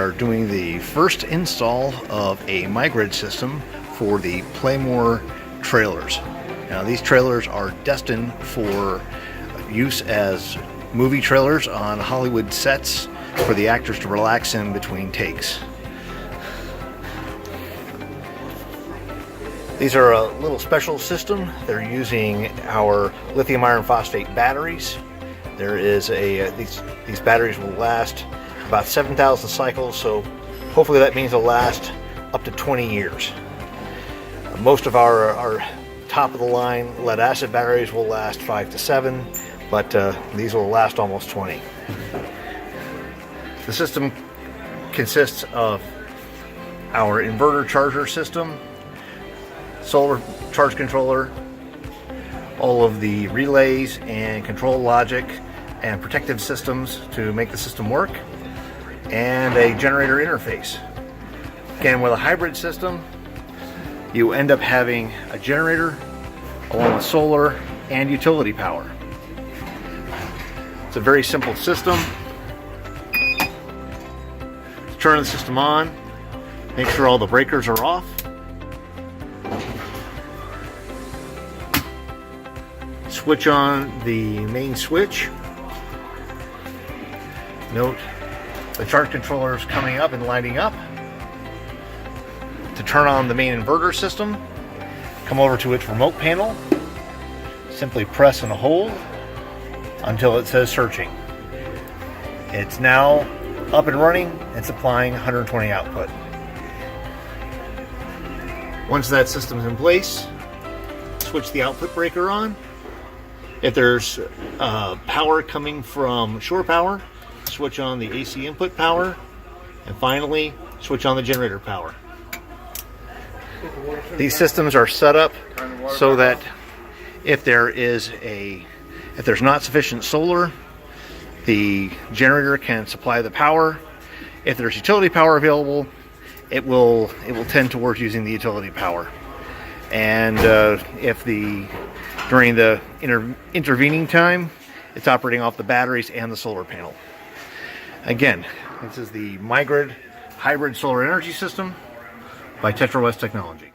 are doing the first install of a Microgrid system for the Play-Mor trailers. Now these trailers are destined for use as movie trailers on Hollywood sets for the actors to relax in between takes. These are a little special system. They're using our lithium iron phosphate batteries. There is these batteries will last about 7,000 cycles, so hopefully that means they'll last up to 20 years. Most of our top of the line lead acid batteries will last 5 to 7, but these will last almost 20. The system consists of our inverter charger system, solar charge controller, all of the relays and control logic and protective systems to make the system work, and a generator interface. Again, with a hybrid system, you end up having a generator along with solar and utility power. It's a very simple system. Turn the system on, make sure all the breakers are off. Switch on the main switch. Note the charge controller is coming up and lighting up. To turn on the main inverter system, come over to its remote panel. Simply press and hold until it says searching. It's now up and running and supplying 120 output. Once that system is in place, switch the output breaker on. If there's power coming from shore power, switch on the AC input power, and finally switch on the generator power. These systems are set up so that if there's not sufficient solar, the generator can supply the power. If there's utility power available, it will tend towards using the utility power. And during the intervening time, it's operating off the batteries and the solar panel. Again, this is the Microgrid Hybrid Solar Energy System by Tetra West Technology.